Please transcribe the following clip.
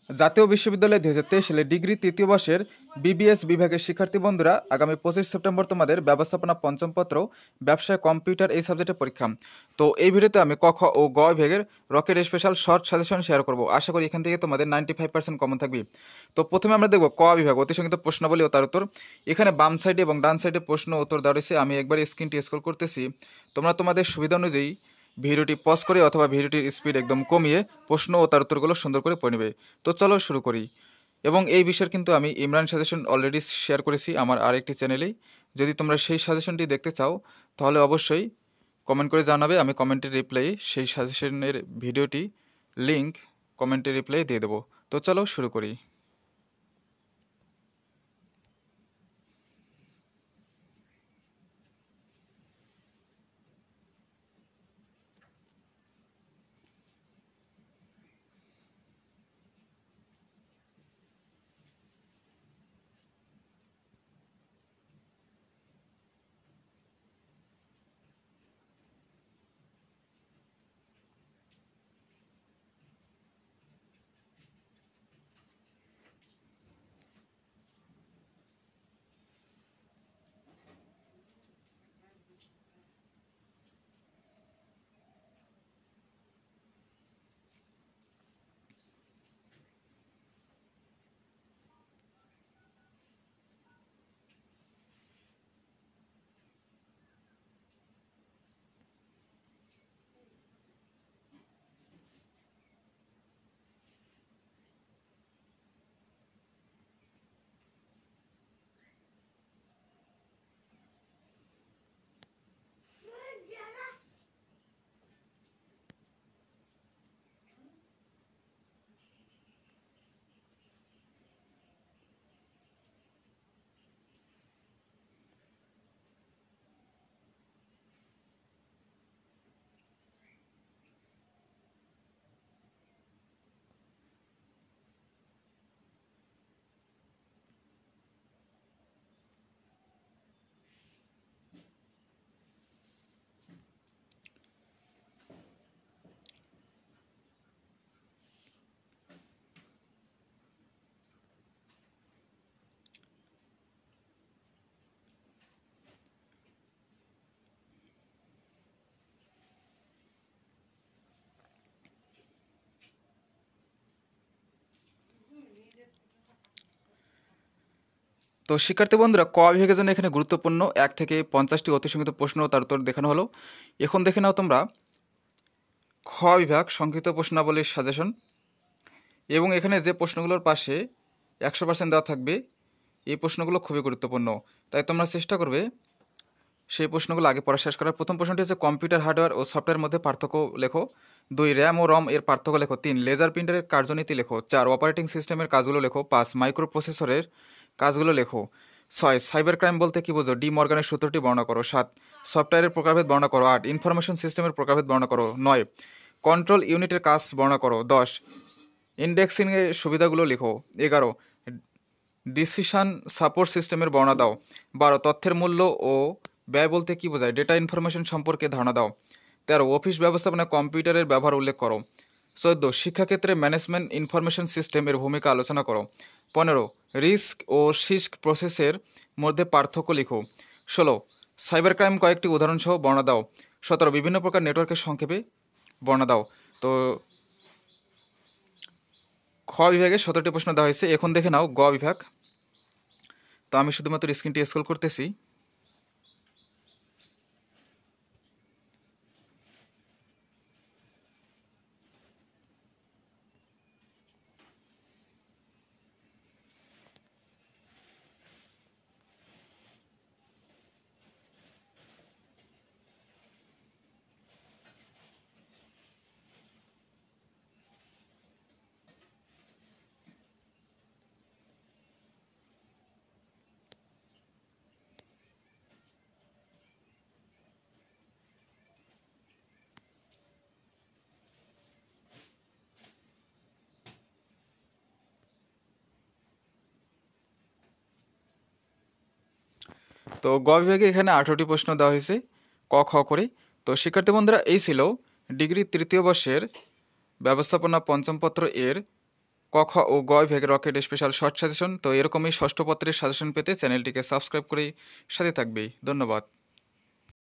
জাতীয় বিশ্ববিদ্যালয় 2023 সালে ডিগ্রি তৃতীয় বর্ষের বিবিএস বিভাগের শিক্ষার্থী বন্ধুরা আগামী 25 সেপ্টেম্বর তোমাদের ব্যবস্থাপনা পঞ্চম পত্র ব্যবসায় কম্পিউটার এই সাবজেক্টের পরীক্ষা। তো এই ভিডিওতে আমি ক খ ও গ বিভাগের rocket special short suggestion share করব। আশা করি এখান থেকে তোমাদের 95% কমন থাকবে। তো প্রথমে আমরা দেখব ক বিভাগ অতি সংক্ষিপ্ত প্রশ্নাবলী ও তার উত্তর। এখানে বাম সাইডে এবং ডান সাইডে প্রশ্ন উত্তর দেওয়া রয়েছে। আমি একবার স্ক্রিনটি স্ক্রল করতেছি, তোমরা তোমাদের সুবিধা অনুযায়ী ভিডিওটি পজ করে অথবা ভিডিওটির স্পিড একদম কমিয়ে প্রশ্ন ও তার উত্তরগুলো সুন্দর করে পড়ে নেবে। তো চলো শুরু করি। এবং এই বিষয়ের কিন্তু আমি ইমরান সাজেশন অলরেডি শেয়ার করেছি আমার আরেকটি চ্যানেলেই। যদি তোমরা সেই সাজেশনটি দেখতে চাও তাহলে অবশ্যই কমেন্ট করে জানাবে, আমি কমেন্টের রিপ্লাই সেই সাজেশনের ভিডিওটি লিংক কমেন্টের রিপ্লাই দিয়ে দেবো। তো চলো শুরু করি। তো শিক্ষার্থী বন্ধুরা, ক বিভাগের জন্য এখানে গুরুত্বপূর্ণ 1 থেকে 50টি অতি সংক্ষিপ্ত প্রশ্ন তার উত্তর দেখানো হলো। এখন দেখে নাও তোমরা খ বিভাগ সংক্ষিপ্ত প্রশ্নাবলীর সাজেশন। এবং এখানে যে প্রশ্নগুলোর পাশে 100% দেওয়া থাকবে এই প্রশ্নগুলো খুবই গুরুত্বপূর্ণ, তাই তোমরা চেষ্টা করবে সেই প্রশ্নগুলো আগে পড়া শেষ করার। প্রথম প্রশ্নটি হচ্ছে কম্পিউটার হার্ডওয়্যার ও সফটওয়্যার মধ্যে পার্থক্য লেখো। 2 র্যাম ও রম এর পার্থক্য লেখো। 3 লেজার প্রিন্টারের কার্যনীতি লেখো। 4 অপারেটিং সিস্টেমের কাজগুলো লেখো। 5 মাইক্রো প্রসেসরের কাজগুলো লেখো। 6 সাইবার ক্রাইম বলতে কি বোঝো, ডি মর্গানের সূত্রটি বর্ণনা করো। 7 সফটওয়্যারের প্রকারভেদ বর্ণনা করো। 8 ইনফরমেশন সিস্টেমের প্রকারভেদ বর্ণনা করো। 9 কন্ট্রোল ইউনিটের কাজ বর্ণনা করো। 10 ইন্ডেক্সিংয়ের সুবিধাগুলো লিখো। 11 ডিসিশন সাপোর্ট সিস্টেমের বর্ণনা দাও। 12 তথ্যের মূল্য ও ব্যয় বলতে কি বোঝায়, ডেটা ইনফরমেশন সম্পর্কে ধারণা দাও। 13 অফিস ব্যবস্থাপনায় কম্পিউটারের ব্যবহার উল্লেখ করো। 14 শিক্ষাক্ষেত্রে ম্যানেজমেন্ট ইনফরমেশন সিস্টেম এর ভূমিকা আলোচনা করো। 15 রিস্ক ও সিস্ক প্রসেসের মধ্যে পার্থক্য লিখো। 16 সাইবার ক্রাইম কয়েকটি উদাহরণ সহ বর্ণনা দাও। 17 বিভিন্ন প্রকার নেটওয়ার্কের সংক্ষেপে বর্ণনা দাও। তো খ বিভাগে 17টি প্রশ্ন দেওয়া হয়েছে। এখন দেখে নাও গ বিভাগ। তো আমি শুধুমাত্র স্ক্রিনটি স্ক্রল করতেছি। তো গ বিভাগে এখানে 18টি প্রশ্ন দেওয়া হয়েছে ক খ করে। তো শিক্ষার্থী বন্ধুরা, এই ছিল ডিগ্রি তৃতীয় বর্ষের ব্যবস্থাপনা পঞ্চম পত্র এর ক খ ও গ বিভাগের রকেট স্পেশাল শর্ট সাজেশন। তো এরকমই ষষ্ঠ পত্রের সাজেশন পেতে চ্যানেলটিকে সাবস্ক্রাইব করে সাথে থাকবে। ধন্যবাদ।